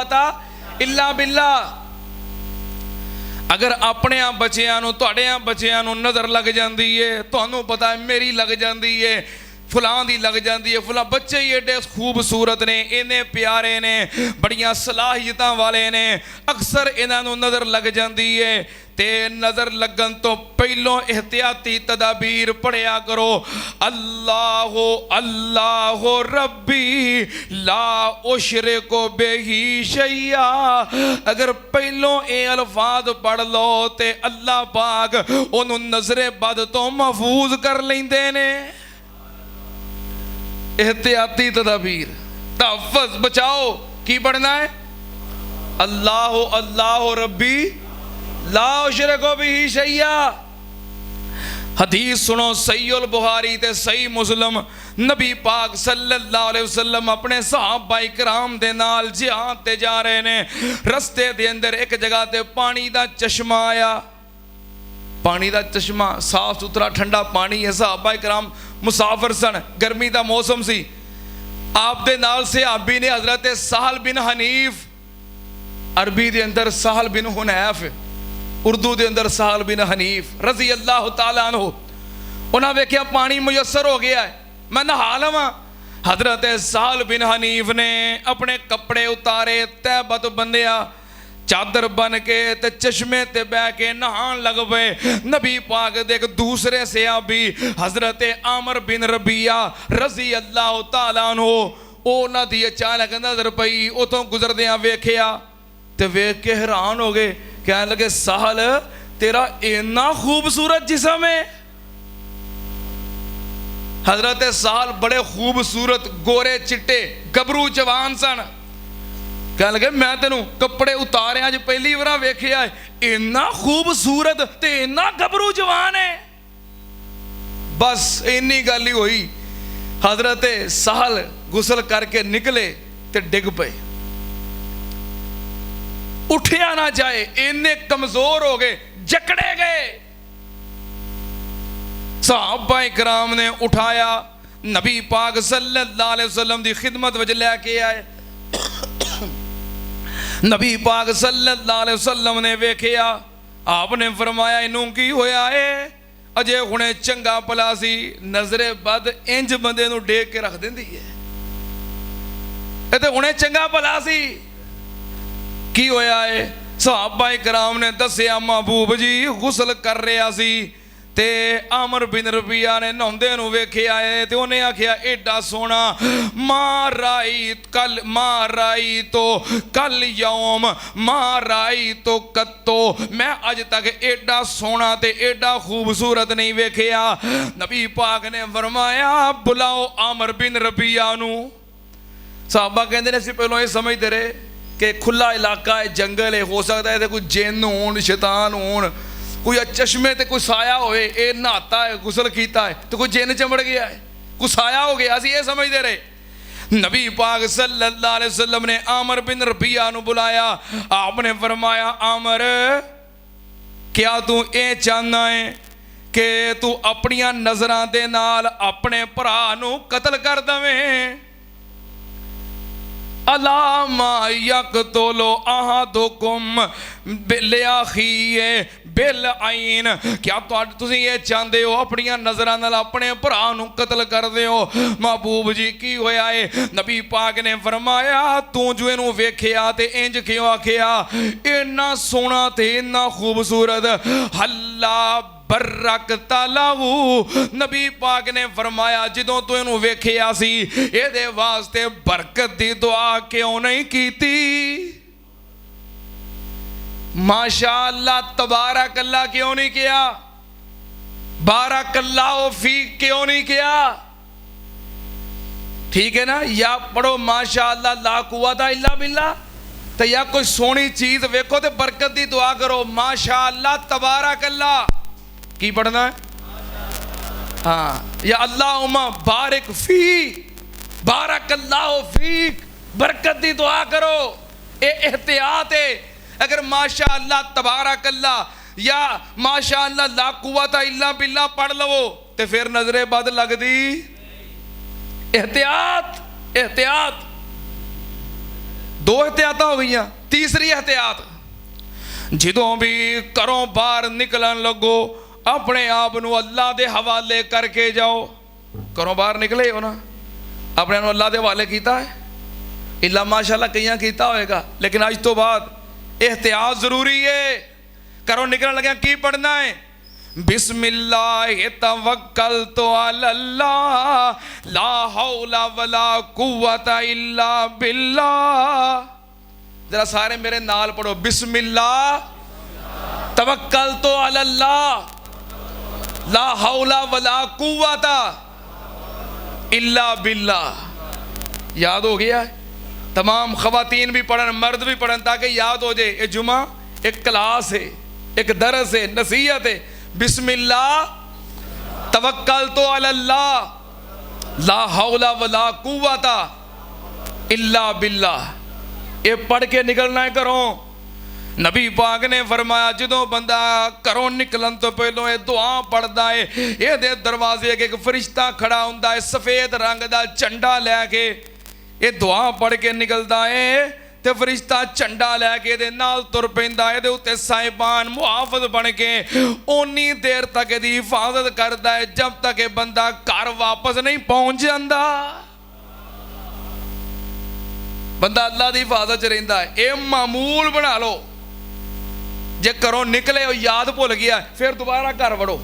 कुव्वता इल्ला बिल्ला। अगर अपने बच्चों नूं तुहाडियां बच्चों नूं नज़र लग जाती है, तुहानूं पता है मेरी लग जाती है, फलां दी लग जाती है, फलां बच्चे ही एडे खूबसूरत ने, इन्ने प्यारे ने, बड़ियां सलाहियतां वाले ने, अक्सर इन्हां नूं नज़र लग जाती है। ते नज़र लगन तो पहलों एहतियाती तदाबीर पढ़िया करो, अल्लाहो अल्लाहो रब्बी ला उशरिको बेही शैया। अगर पहलों ये अल्फाज पढ़ लो तो अल्लाह पाक उन्हों नजरे बद तो महफूज कर लेंदे ने। एहतियाती तदाबीर, तहफ़्फ़ुज़, बचाओ। की पढ़ना है? अल्लाहो अल्लाहो रब्बी ला उशरिको बिही शैया। हदीस सुनो, सहीहुल बुखारी ते सही मुस्लिम, नबी पाक सल्लल्लाहु अलैहि वसल्लम अपने सहाबा इकराम दे नाल जिहाद ते जा रहे ने। रस्ते दे अंदर एक जगह ते पानी दा चश्मा आया। पानी दा चश्मा साफ सुथरा ठंडा पानी है। सहाबा इकराम मुसाफिर सन, गर्मी दा मौसम सी। आप दे नाल सहाबी ने हजरत सहल बिन हनीफ, अरबी दे अंदर सहल बिन हुनैफ, उर्दू दे अंदर सहल बिन हनीफ रजी अल्लाह तआला अन्हु। उन्हें वेख्या पानी मुयसर हो गया है, मैं नहा लवां। हजरत सहल बिन हनीफ ने अपने कपड़े उतारे, तहबत बंधिया, चादर बन के ते चश्मे ते बह के नहान लग पे। नबी पाक दे एक दूसरे सहाबी हजरत आमर बिन रबिया रजी अल्लाह तआला अन्हु, उन्हां दी अचानक नजर पई, उतों गुजरदियां वेख्या ते वेख के हैरान हो गए। कहने लगे, सहल तेरा इन्ना खूबसूरत जिस्म है। हजरत सहल बड़े खूबसूरत गोरे चिट्टे गबरू जवान सन। कहने लगे, मैं तेनू कपड़े उतारे अज पहली बार वेख्या है, इन्ना खूबसूरत ते इन्ना गबरू जवान है। बस इन्नी गल ही हुई। हजरत सहल गुसल करके निकले ते डिग पे, उठिया ना जाए, इन्ने कमजोर हो गए, जकड़े गए। सहाबा इकराम ने उठाया, नबी पाक सल्लल्लाहु अलैहि वसल्लम दी खिदमत विच लेके आए। नबी पाक सल्लल्लाहु अलैहि वसल्लम ने वेख्या, आपने फरमाया, इनू की होया है? अजे हुणे चंगा भला सी, नजरे बद इंज बंदे नू डेक के रख देंदी है। ये ते हुणे चंगा भला सी, की होया है? सहाबा इकराम ने दस्सिया, महबूब जी गुसल कर रहा सी ते आमर बिन रबिया ने नहाउंदे नूं वेख्या है ते उन्हें आख्या, एडा सोहना माराई तो कल यौम माराई तो कत्तो, मैं अज तक एडा सोहना ते एडा खूबसूरत नहीं वेख्या। नबी पाक ने फरमाया, बुलाओ आमर बिन रबिया नूं। साहबा कहंदे ने, असीं पहलों ये समझते रहे कि खुला इलाका है, जंगल है, हो सकता है कोई जिन होण, शैतान होण, कोई चश्मे ते कोई साया होए, ये नहाता है, गुसल कीता है तो कोई जिन चमड़ गया है, कोई साया हो गया, असीं ये समझते रहे। नबी पाक सल्लल्लाहु अलैहि वसल्लम ने आमर बिन रबिया नूं बुलाया। आपने फरमाया, आमर क्या तू ये चाहना है कि तू अपनियां नजरां दे नाल अपने भरा नूं कतल कर दवें? अलामा यक़्तुलु अहदुकुम बिल-अख़ीहि बिल-ऐन, क्या तुसीं ये चाहते हो अपनियां नज़रां नाल अपने भरा नूं कतल कर दिओ? महबूब जी की होया है? नबी पाक ने फरमाया, तू जो इनू वेख्या ते इंज क्यों आख्या, इन्ना सोहना ते इन्ना खूबसूरत, हल्ला बर्रक तालाहू। नबी पाक ने फरमाया, जदों तू इनू वेख्या सी, इहदे वास्ते बरकत दी दुआ क्यों नहीं कीती? माशाअल्लाह तबारकल्लाह क्यों नहीं किया? बारकल्लाहु फीक क्यों नहीं किया? ठीक है ना? या पढ़ो माशाअल्लाह ला कुव्वता इल्ला बिल्लाह, तो या कोई सोहनी चीज वेखो तो बरकत दी दुआ करो, माशाअल्लाह तबारकल्लाह। की पढ़ना है? हाँ, या अल्लाहुम्मा बारिक फी बारकल्लाहु फीक, बरकत दी दुआ करो। ये एहतियात है। अगर माशाअल्लाह तबारकल्लाह या माशाअल्लाह ला कुव्वता इल्ला बिल्लाह पढ़ लो तो फिर नजरे बद लगदी। एहतियात एहतियात। दो एहतियातां हो गई। तीसरी एहतियात, जदों भी घरों बाहर निकलन लगो अपने आप नूं अल्लाह दे हवाले करके जाओ। घरों बाहर निकले हो ना, अपने नूं अल्लाह दे हवाले कीता है? इला माशाअल्लाह कईयां कीता होएगा, लेकिन अज तो बाद एहतियात जरूरी है। घरों निकलण लग्या की पढ़ना है? बिस्मिल्लाह तवक्कलतु अलल्लाह ला हौला वला कुव्वता इल्ला बिल्लाह। जरा सारे मेरे नाल पढ़ो, बिस्मिल्लाह तवक्कलतु अलल्लाह ला हौला वला कुव्वता इल्ला बिल्लाह। याद हो गया? तमाम खवातीन भी पढ़न, मर्द भी पढ़न, ताकि याद हो जाए। ये जुमा एक क्लास है, एक दरस है, नसीहत है। बिस्मिल्लाह तवक्कलतु अलल्लाह ला हौला वला कुव्वता इल्ला बिल्लाह। ये पढ़ के निकलना है घरों। नबी पाक ने फरमाया, जदों बंदा घरों निकलन तो पहलों ये दुआ पढ़दा है, ये दरवाजे अगे एक फरिश्ता खड़ा हुंदा है सफेद रंग दा झंडा लैके। ये दुआ पढ़ के निकलदा है ते फरिश्ता झंडा लैके दे नाल तुर पैंदा है। दे उत्ते साहिबान मुहाफिज बन के ओनी देर तक इहदी हिफाजत करदा है जब तक ये बंदा घर वापस नहीं पहुंच जांदा। बंदा अल्लाह दी हिफाजत च रहिंदा है। ये मामूल बना लो। जे घरों निकले हो याद भुल गया, फिर दोबारा घर वड़ो।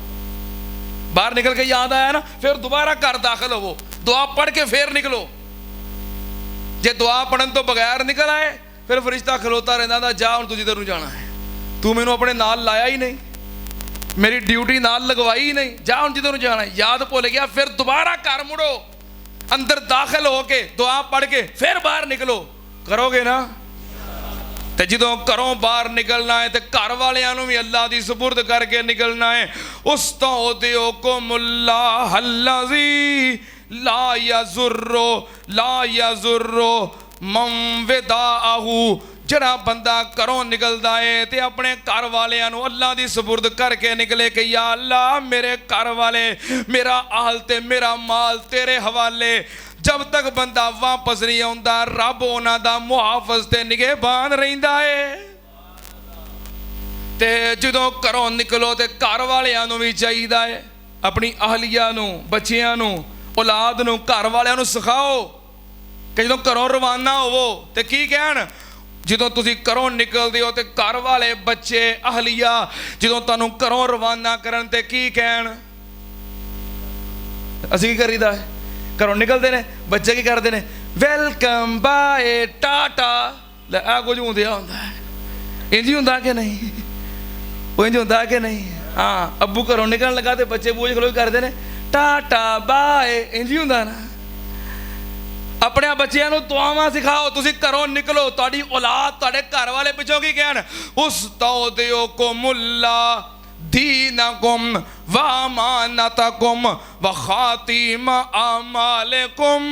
बाहर निकल के याद आया ना, फिर दोबारा घर दाखिल होवो, दुआ पढ़ के फिर निकलो। जे दुआ पढ़न तो बगैर निकल आए, फिर फरिश्ता खलोता रहता, जा हुण तू जिधर जाना है, तू मैनू अपने नाल लाया ही नहीं, मेरी ड्यूटी नाल लगवाई ही नहीं, जा हुण जिधर जाना है। याद भुल गया, फिर दोबारा घर मुड़ो, अंदर दाखिल होके दुआ पढ़ के फिर बाहर निकलो। करोगे ना? तो जदों घरों बाहर निकलना है तो घर वालियां नूं भी अल्लाह दी सुपुर्द करके निकलना है। उस्तौदिउकुमुल्लाह अल्लज़ी ला यज़ुर्रो मन विदाअहू। जड़ा बंदा घरों निकलदा है तो अपने घर वालियां नूं अल्लाह दी सुपुर्द करके निकले कि या अल्लाह मेरे घर वाले, मेरा अहल ते मेरा माल तेरे हवाले। जब तक बंदा वापस नहीं आउंदा, रब उन्हां दा मुहाफिज ते निगहबान रहिंदा है। ते जदों घरों निकलो तो घर वालियां नूं भी चाहीदा है, अपनी अहलिया नूं, बच्चियां नूं, औलाद नूं, घर वालियां नूं सिखाओ कि जदों घरों रवाना होवो तो की कहण। जदों तुसीं घरों निकलदे हो तो घर वाले, बच्चे, अहलिया जदों तुहानूं घरों रवाना करन ते की कहण। असीं की करीदा है? घरों निकलते ने बच्चे की करते हैं? Welcome bye tata. लै आ कुछ होंदिया होंदा है, इंज ही होंदा कि नहीं? वो इंज होंदा कि नहीं? हाँ, अब्बू घरों निकलन लगा तो बच्चे बूझ खलो करते हैं टाटा बाय, इंज ही होंदा ना। अपने बच्चों को दुआवां सिखाओ। तुसीं घरों निकलो, तुहाडी औलाद, तुहाडे घर वाले पिछों की कहण, उस्तौदिउकुमुल्लाह दीनकुम व अमानतकुम व खातिम आमालकुम।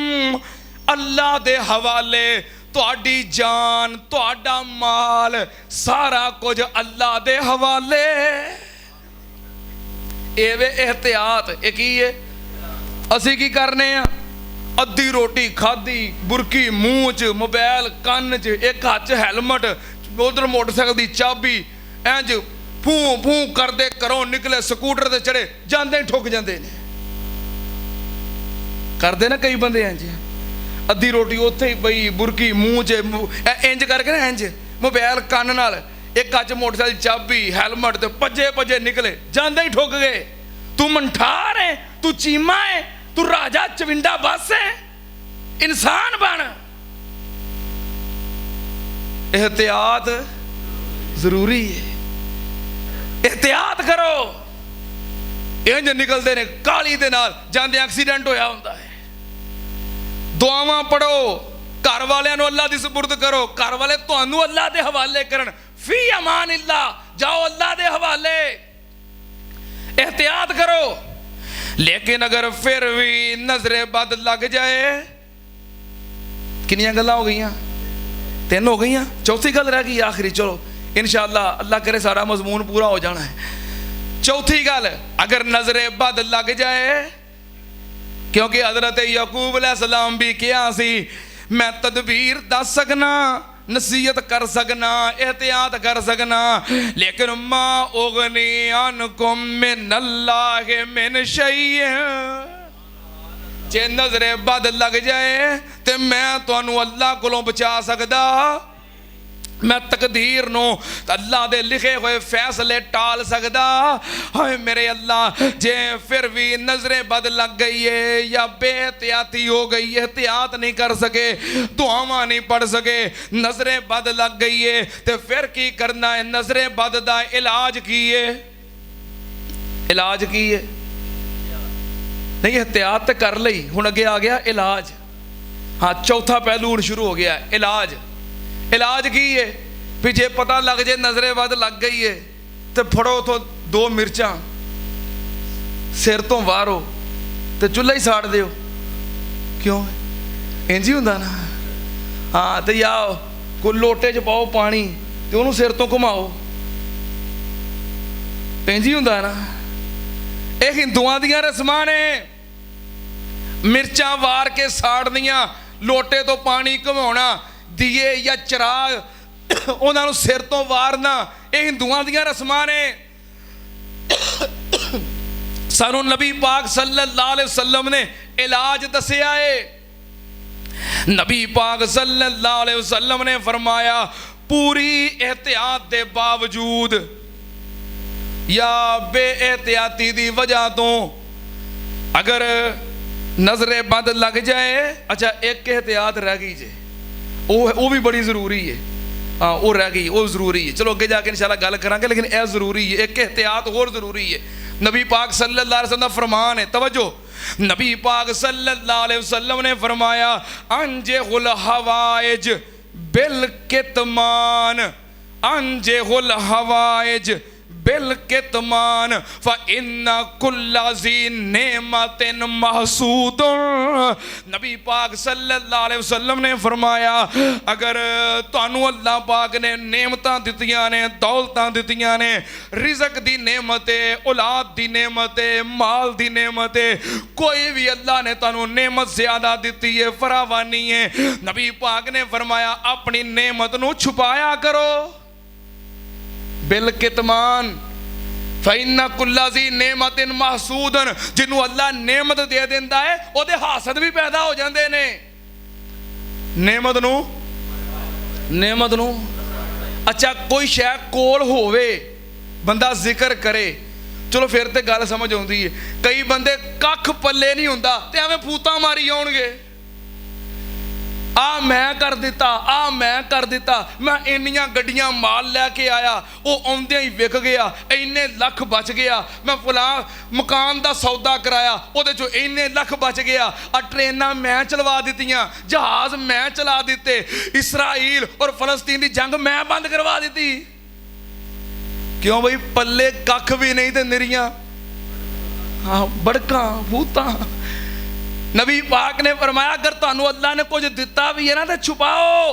अल्लाह दे हवाले तुहाडी जान, तुहाडा माल, सारा कुछ अल्लाह दे हवाले। एवे एहतियात। एक ही है, असी की करने आ? अद्धी रोटी खाधी, बुरकी मूँह च, मोबाइल कन्न च, एक हाथ च हैलमट, उधर मोटरसाइकिल की चाबी, इंज फूं फूं करते घरों निकले, स्कूटर ते चढ़े, जाते ही ठुक जाते हैं। करते ना कई बंदे इंज, अद्धी रोटी उत्थे ही पई, बुरकी मूँह च, इंज करके ना, इंज मोबाइल कन्न नाल, एक हाथ च मोटरसाइकिल चाबी, हैलमट, ते भजे भजे निकले, जाते ही ठुक गए। तू मंठार है, तू चीमा है, तू राजा चविंडा बस है, इंसान बन। एहतियात जरूरी है, एहतियात करो। इंज निकलते ने काली दे नाल, जांदे एक्सीडेंट होया हुंदा है। दुआवां पढ़ो, घर वालियां नूं अल्लाह दी सुपुर्द करो, घर वाले तुहानूं अल्लाह दे हवाले करन। फी अमान अल्लाह, जाओ अल्लाह दे हवाले, एहतियात करो। लेकिन अगर फिर भी नजरे बद लग जाए, कितनी गल्लां हो गई? 3 हो गई। चौथी गल रह गई आखिरी। चलो इंशाअल्लाह अल्लाह करे सारा मजमून पूरा हो जाना है। चौथी गल, अगर नजरे बद लग जाए, क्योंकि हजरत याकूब अलैहिस्सलाम भी कहा सी मैं तदबीर दस सकना, नसीहत कर सकना, एहतियात कर सकना, लेकिन मा उगनी अनकुम मिनल्लाहि मिन शैइन। जे नजरे बद लग जाए तो मैं तुहानू अल्लाह कोलों बचा सकदा, मैं तकदीर नू अल्लाह दे लिखे हुए फैसले टाल सकदा। हाय मेरे अल्लाह, जे फिर भी नजरे बद लग गई है या बेहतियाती हो गई है, एहतियात नहीं कर सके, दुआवां नहीं पढ़ सके, नजरे बद लग गई है, तो फिर की करना है? नजरे बद दा इलाज की है? इलाज की है? नहीं, एहतियात तो कर ली, हुण अगे आ गया इलाज। हाँ, चौथा पहलू हुण शुरू हो गया, इलाज। इलाज की है? भी जे पता लग जाए नजरे बद लग गई है तो फड़ो तो 2 मिर्चां सिर तो वारो तो चूल्हा ही साड़ दिओ। क्यों? इंज ही हुंदा ना। हाँ, तो या कोई लोटे च पाओ पानी तो उन्होंने सिर तो घुमाओ, इंज ही हुंदा ना। ये हिंदुआं दियां रस्मां ने, मिर्चां वार के साड़नियां, लोटे तो पानी घुमाउणा, दिए या चिराग उन्होंने सिर तो वारना, ये हिंदुआं दियां रस्मां ने। सानू नबी पाक सल्लल्लाहु अलैहि वसल्लम ने इलाज दसिया है। नबी पाक सल्लल्लाहु अलैहि वसल्लम ने फरमाया, पूरी एहतियात के बावजूद या बेएहतियाती दी वजह तो अगर नजरे बद लग जाए, अच्छा एक एहतियात रह गई जे, वो भी बड़ी जरूरी है। हाँ, वो रह गई, वो जरूरी है। चलो अगे जाके इंशाल्लाह गल करांगे, लेकिन यह जरूरी है, एक एहतियात होर जरूरी है। नबी पाक सल्लल्लाहु अलैहि वसल्लम फरमान है, तवज्जो, नबी पाक सल्लल्लाहु अलैहि वसल्लम ने फरमाया, अंजेहुल हवाइज बिल कितमान, अंजेहुल हवाइज बिल कितमान फ इन्ना कुल्ला ज़ी नेमतिन महसूद। नबी पाक सल्लल्लाहु अलैहि वसल्लम ने फरमाया, अगर तुहानू अल्लाह पाक ने नेमतां दित्तियां ने, दौलतां दित्तियां ने, रिज़क दी नेमत है, औलाद दी नेमत है, माल दी नेमत है, कोई भी अल्लाह ने तुहानू नेमत ज़्यादा दित्ती है, फरावानी है, नबी पाक ने फरमाया अपनी नेमत नू छुपाया करो। बिल कितमान फइन्ना कुल्ला ज़ी नेमतिन महसूदन, जिन्हों अल्लाह नेमत दे देंदा है ओदे हासद भी पैदा हो जाते ने। नेमत नू अच्छा कोई शै कोल होवे, बंदा जिक्र करे, चलो फिर तो गल समझ आउंदी है। कई बंदे कख पल्ले नहीं हुंदा ते एवें फूतां मारी आउणगे, आ मैं कर दिता, आ मैं कर दिता, मैं इन्नियां गड्डियां माल लैके आया, वो आउंदे ही विक गया, इन्ने लख बच गया, मैं फलां मकान दा सौदा कराया, उहदे चों इन्ने लख बच गया, आ ट्रेनां मैं चलवा दित्तियां, जहाज मैं चला दिते, इसराइल और फलस्तीन दी जंग मैं बंद करवा दी। क्यों बई? पल्ले कख भी नहीं ते निरियां हाँ बड़कां भूतां। नबी पाक ने फरमाया, अगर तुहानू अल्लाह ने कुछ दिता भी है ना तो छुपाओ।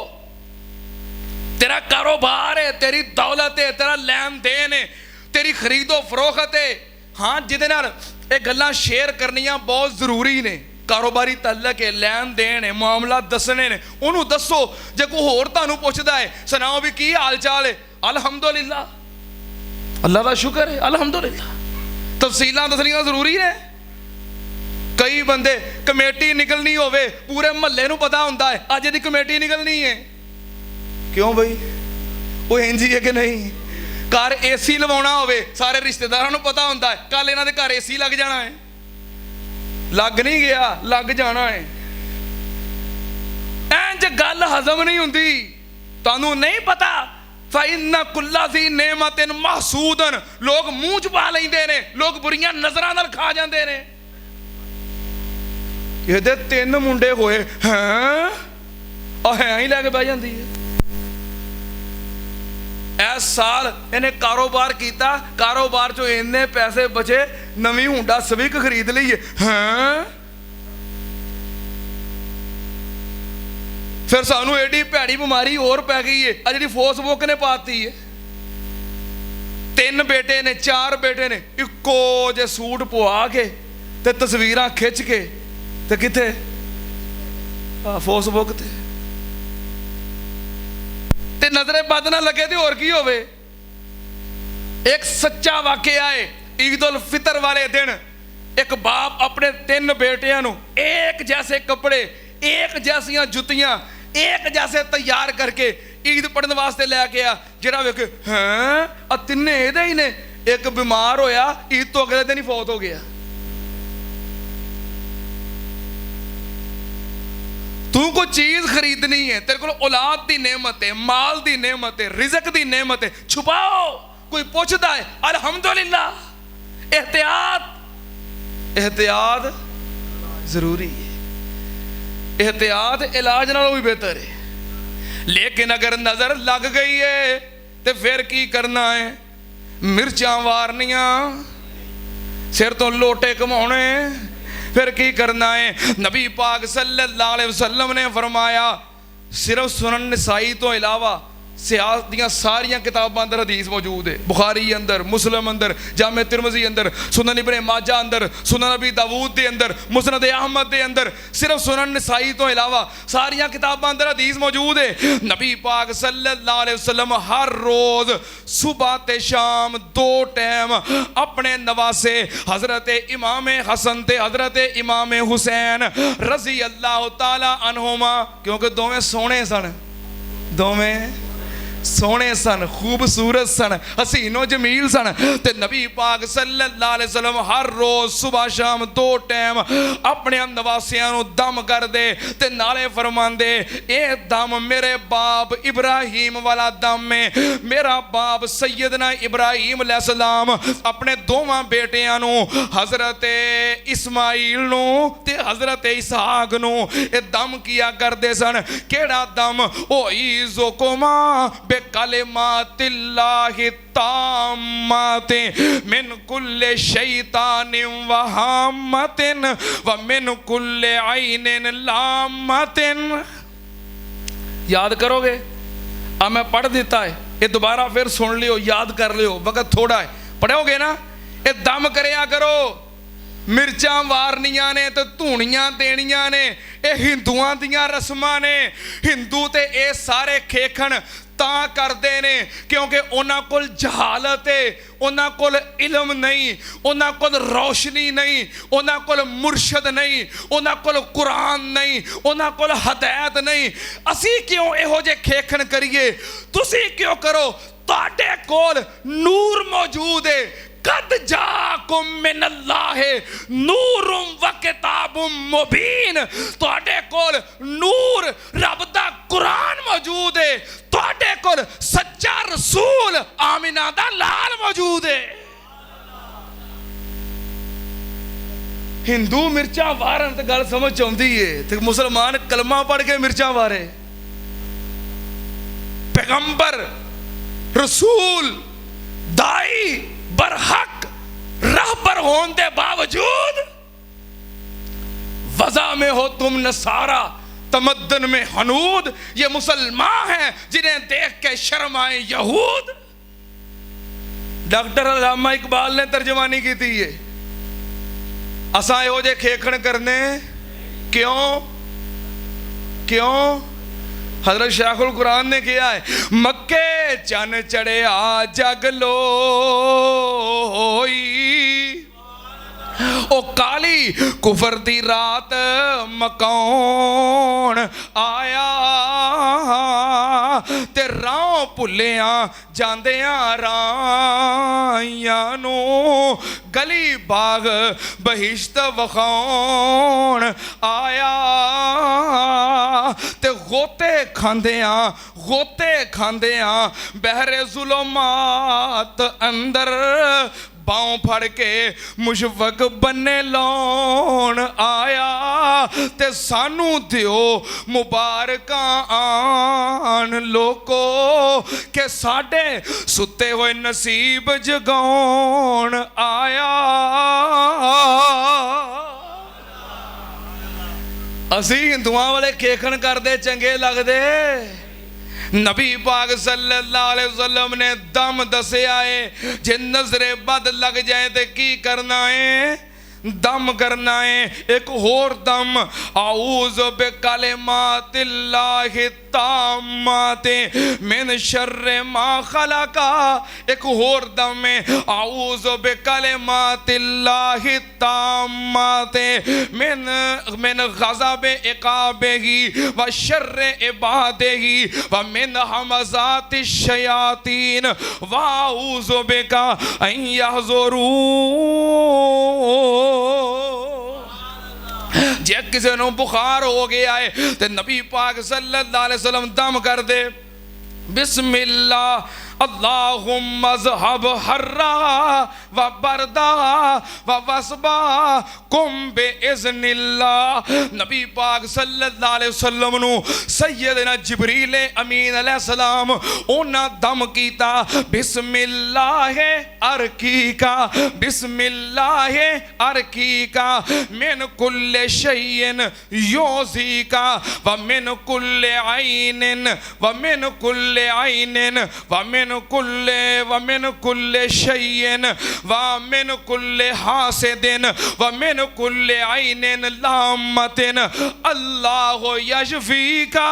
तेरा कारोबार है, तेरी दौलत है, तेरा लेन देन है, तेरी खरीदो फरोख्त है, हाँ जिहदे नाल ये गल्लां शेयर करनियां बहुत जरूरी ने, कारोबारी तल्लक है, लैन देन है, मामला दसने ने, उन्होंने दसो। जे कोई होर तुहानू पुछदा है, सुनाओ भी की हाल चाल है, अलहमदुलिल्लाह, अल्लाह का शुक्र है, अलहमदुलिल्लाह। तफसीलां दसनियां जरूरी ने। कई बंदे कमेटी निकलनी होवे पूरे महल्ले नू पता हुंदा है अज दी कमेटी निकलनी है। क्यों बई? वो इंज ही है कि नहीं? घर एसी लवाउणा होवे सारे रिश्तेदारां नू पता हुंदा है कल इन्हां दे घर एसी लग जाना है, लग नहीं गया, लग जाना है। इंज गल हजम नहीं हुंदी, तुहानू नहीं पता। फइन्ना कुल्ला ज़ी नेमतिन महसूदन, लोग मूँह च पा लैंदे ने, लोग बुरियां नज़रां नाल खा जांदे ने। ਇਹਦੇ 3 मुंडे होए हैं है ही लैके बह जाती है। इस साल इन्हें कारोबार किया, कारोबार चो इन्ने पैसे बचे, नवी हुंडा सविक खरीद लीए हैं। फिर सानू एडी भैड़ी बीमारी और पै गई है, आ जी फेसबुक ने पाती है। 3 बेटे ने 4 बेटे ने, इको जे सूट पवा के ते तस्वीरां खिंच के ते किथे फेसबुक ते। नजरे बद ना लगे तो होर की होवे। एक सच्चा वाकया है, ईद उल फितर वाले दिन एक बाप अपने 3 बेटियां नू एक जैसे कपड़े, एक जैसियां जुतियां, एक जैसे तैयार करके ईद पढ़ने वास्ते लैके आ। जरा वेखे हैं आ तिन्ने इहदे ही ने। एक बीमार होया, ईद तो अगले दिन ही फौत हो गया। तू कोई चीज खरीदनी है, तेरे को औलाद दी नेमत है, माल दी नेमत है, रिज़्क दी नेमत है, छुपाओ। कोई पूछता है अल्हम्दुलिल्लाह। एहतियात जरूरी है, एहतियात इलाज नालों भी बेहतर है। लेकिन अगर नजर लग गई है तो फिर की करना है? मिर्चां वारनियां, सिर तो लोटे घुमाने, फिर की करना है? नबी पाक सल्लल्लाहु अलैहि वसल्लम ने फरमाया सिर्फ सुनन नसाई तो इलावा सियासत दियां सारियां किताबां अंदर हदीस मौजूद है। बुखारी अंदर, मुस्लिम अंदर, जामे तिरमिज़ी अंदर, सुनन इब्ने माजा अंदर, सुनन नबी दाऊद दे अंदर, मुस्नद अहमद दे अंदर, सिर्फ सुनन नसाई तो इलावा सारियां किताबां अंदर हदीस मौजूद है। नबी पाक सल्लल्लाहु अलैहि वसल्लम हर रोज सुबह ते शाम 2 टाइम अपने नवासे हजरत इमाम हसन ते हजरत इमाम हुसैन रजी अल्लाह तआला अन्हुमा, क्योंकि दोवें सोहने सन, दोवें सोहने सन, खूबसूरत सन, हसीनो जमील सन। ते नबी पाक सल्लल्लाहु अलैहि वसल्लम हर रोज सुबह शाम 2 टाइम अपने नवासियां नू दम कर दे ते नाले फरमांदे ए दम मेरे बाप इब्राहिम वाला दम है। मेरा बाप सैयदना इब्राहिम अलैहिस्सलाम अपने 2 बेटियां नू हजरत इस्माइल नू ते हजरत इसहाक नू ए दम किया करदे सन। केड़ा दम? ओ ईज़ुकुमा बेकलिमातिल्लाहि ताम्माति मिन कुल्ले शैतानिन व हाम्मतिन व मिन कुल्ले ऐनिन लाम्मतिन। याद करोगे? अब मैं पढ़ देता है, ये दोबारा फिर सुन लियो, याद कर लियो, वक्त थोड़ा है, पढ़ोगे ना? ये दम करया करो। मिर्चां वारनियां ने तो धूनियां देनियां ने, ये हिंदुआं दियां रस्मां ने। हिंदू ते ये सारे खेखण तां करदे ने क्योंकि उन्हां कोल जहालत है, उन्हां कोल इलम नहीं, उन्हां कोल रोशनी नहीं, उन्हां कोल मुर्शद नहीं, उन्हां कोल कुरान नहीं, उन्हां कोल हदायत नहीं। असी क्यों इहो जे खेखण करिए? तुसी क्यों करो? तुहाडे कोल नूर मौजूद है। कद जाकुम मिनल्लाहि नूरुम व किताबुम मुबीन। तुहाडे कोल नूर रब दा कुरान मौजूद है, तुहाडे कोल सच्चा रसूल आमिना दा लाल मौजूद है। हिंदू मिर्चा वारन तो गल समझ आउंदी है, ते मुसलमान कलमा पढ़ के मिर्चा वारे। पैगंबर, रसूल, दाई बरहक रहबर होने के बावजूद वज़ा में हो तुम नसारा, तमद्दन में हनूद। ये मुसलमान हैं जिन्हें देख के शर्म आए यहूद। डॉक्टर अल्लामा इकबाल ने तर्जमानी की थी ये। असा इहो जे खेखण करने क्यों? क्यों? हजरत शाखुल कुरान ने किया है, मक्के चन चढ़िया जग लोई, ओ काली कुफर दी रात मकाउन आया, ते राह भुलिया जांदियां राहियां नू गली बाग बहिश्त वखाउन आया, ते गोते खांदियां बहरे जुलमात अंदर बाँव फड़ के मुशफक बन्ने लौन आया, ते सानू दियो मुबारकां आन लोको के साडे सुते हुए नसीब जगाउन आया। असी हिंदुआं वाले खेखण करदे चंगे लगदे? नबी पाक सल्लल्लाहु अलैहि वसल्लम ने दम दसिया है, जे नजरे बद लग जाए तो की करना है? दम करना है। एक होर दम, आऊज़ बिकलिमातिल्लाहि ताम्माते मिन शर्रे मा खलका। एक होर दम में आऊज़ु बिकलिमातिल्लाहि ताम्माते मिन गज़ब इक़ाबिही व शर्रे इबादिही व मिन हमज़ातिश शयातीन व आऊज़ु बिका अन यहज़ुरून। जे किसी को बुखार हो गया है तो नबी पाक सल्लल्लाहु अलैहि वसल्लम दम कर दे, बिस्मिल्लाह अल्लाहुम्मा ज़हब हर्रा व बरदा व वस्बा कुम बिइज़्निल्लाह। नबी पाक सल्लल्लाहु अलैहि वसल्लम नु सैयदना जिब्रील अमीन अलैहिस्सलाम उन्हां दम कीता, बिस्मिल्लाह अरकीका बिस्मिल्लाह अरकीका मिन कुल्ले शैइन योज़ीका व मिन कुल्ले आइनिन व मिन कुल्ले आइनिन व मिन कुल्ले शैइन व मिन कुल्ले हासिदिन व मिन कुल्ले आइनिन लामतिन अल्लाहु यशफीका।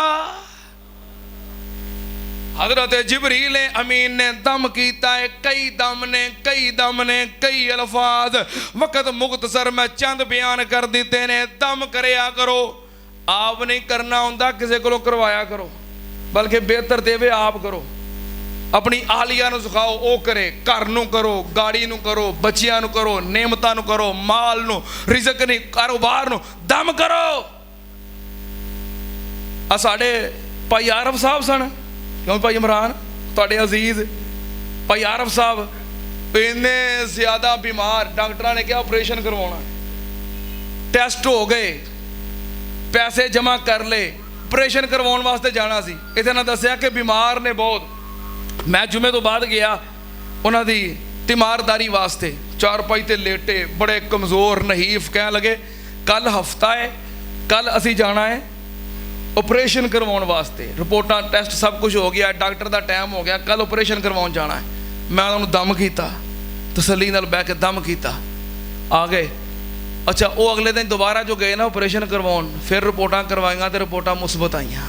हजरत जिब्रील अमीन ने दम कीता है, कई दम ने कई अल्फाज वक़्त मुख्तसर में चंद बयान कर दिते ने। दम करया करो, आप नहीं करना हुंदा किसी को करवाया करो, बल्कि बेहतर देवे आप करो। अपनी आहलिया नूं सिखाओ, वो करे, घर नूं करो, गाड़ी नूं करो, बच्चियां नूं करो, नेमतां नूं करो, माल नूं, रिज़क नहीं, कारोबार नूं दम करो। आ साडे भाई आरफ साहब सन, क्यों भाई इमरान तुहाडे अजीज भाई आरफ साहब इन्ने ज्यादा बीमार, डॉक्टर ने क्या ऑपरेशन करवाना, टेस्ट हो गए, पैसे जमा कर ले, ऑपरेशन करवाने वास्ते जाना सी। इत्थे ना दस्सिया कि बीमार ने बहुत। मैं जुमे तो बाद गया उन्हां दी तीमारदारी वास्ते, चारपाई ते लेटे बड़े कमज़ोर नहीफ, कह लगे कल हफ्ता है, कल असी जाना है ऑपरेशन करवाने वास्ते, रिपोर्टां टेस्ट सब कुछ हो गया, डॉक्टर का टाइम हो गया, कल ऑपरेशन करवाने जाना है। मैं उन्होंने दम किया, तसल्ली नाल बह के दम किया, आ गए। अच्छा वो अगले दिन दोबारा जो गए ना ऑपरेशन करवाने, फिर रिपोर्टां करवाइयां तो रिपोर्टां मुस्बत आईयां।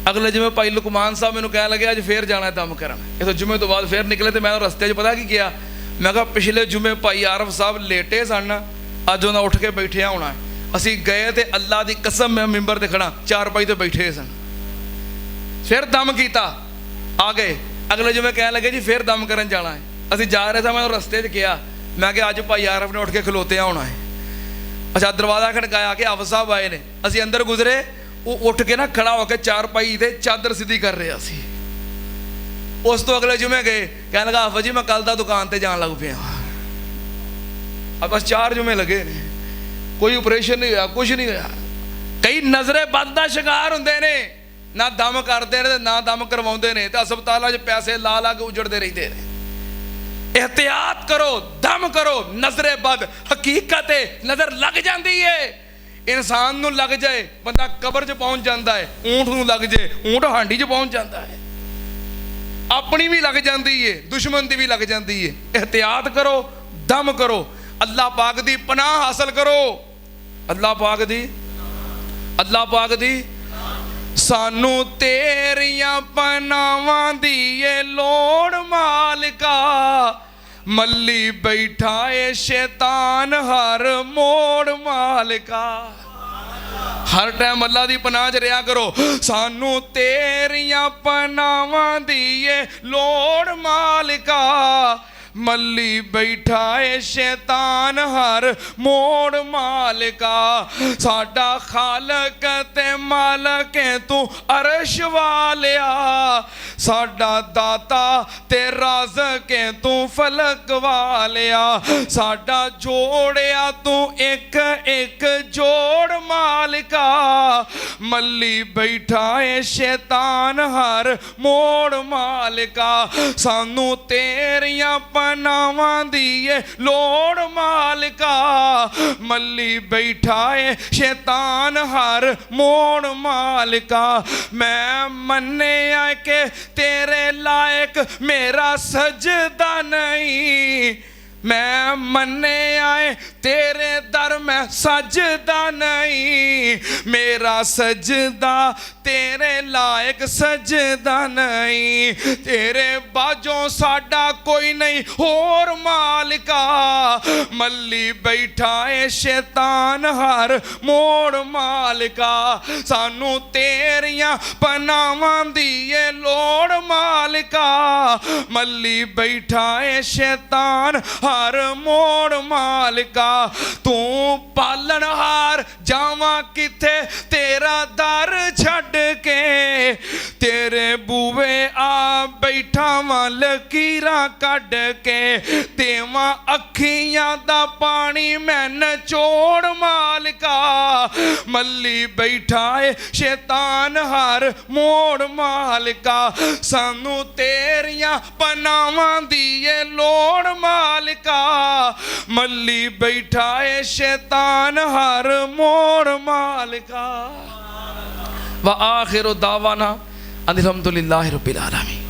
अगले जुमे भाई लुकमान साहब मैंने कह लगे अज फिर जाना दम करन, इस जुमे तो बाद फिर निकले। तो मैं रस्ते पता की किया, मैं कहा पिछले जुमे भाई आरफ साहब लेटे सन, अज उन्हें उठ के बैठे होना है। असी गए तो अल्लाह की कसम मैं मिंबर ते खड़ा, चारपाई तो बैठे सन, फिर दम किया, आ गए। अगले जुमे कह लगे जी फिर दम करन जाना है। असी जा रहे थे, मैं रस्ते किया, मैं क्या अज भाई आरफ ने उठ के खलोते होना है। अच्छा दरवाज़ा खड़काया कि हाफिज़ साहब आए ने, असी अंदर गुजरे, वो उठ के ना खड़ा होकर चारपाई ते चादर सीधी कर रहा सी। उस तो अगले जुमे गए, कह लगा हाफिज़ जी मैं कल दा दुकान ते जान लग पिया। अब बस 4 जुमे लगे ने, कोई ऑपरेशन नहीं होया, कुछ नहीं होया। कई नजरे बद दा शिकार हुंदे ने, ना दम करते ने ना दम करवाउंदे ने, ते हस्पतालों च पैसे ला ला के उजड़ते रहते हैं। एहतियात करो, दम करो, नजरे बद हकीकत है, नजर लग जाती है। इंसान नूं लग जाए बंदा कबर च पहुंच जाता है, ऊंट नूं लग जाए ऊंट हांडी च पहुंच जाता है। अपनी भी लग जाती है, दुश्मन की भी लग जाती है। एहतियात करो, दम करो, अल्लाह पाक दी पनाह हासिल करो। अल्लाह पाक दी सानू तेरियां पनावां दी ये लोड़ मालिका, मल्ली बैठा है शैतान हर मोड़ मालिका। हर टाइम अल्लाह दी पनाह च रहा करो। सानू तेरियां पनावां दी ये लोड़ मालिका, मल्ली बैठा है शैतान हर मोड़ मालिका। साडा खालक ते मालक है तू अरश वालिया, साडा दाता ते राज़क है तू फलक वालिया। साडा जोड़िया तू एक एक जोड़ मालिका, मल्ली बैठा है शैतान हर मोड़ मालिका। सानू तेरियां पनावां दी ये लोड़ मालिका, मल्ली बैठा है शैतान हर मोड़ मालिका। मैं मन्निया के तेरे लायक मेरा सजदा नहीं, मैं मन्ने आए तेरे दर में सजदा नहीं, मेरा सजदा तेरे लायक सजदा नहीं, तेरे बाजों साडा कोई नहीं होर मालिका, मल्ली बैठा है शैतान हर मोड़ मालिका, सानू तेरियां पनावां दी ए लोड़ मालिका, मल्ली बैठा है शैतान हर मोड़ मालिका, तू पालनहार जावां किथे तेरा दर छड्ड के, तेरे बूवे आ बैठा वां लकीरां कढ के, देवां अखियां दा पानी मैं नचोड़ मालिका, मल्ली बैठा है शैतान हर मोड़ मालिका, सानू तेरियां पनावां दी ए लोड़ मालिका, मल्ली बैठा है शैतान हर मोड़ मालिका। व आखिरु दावाना अनिल हम्दुलिल्लाहि रब्बिल आलमीन।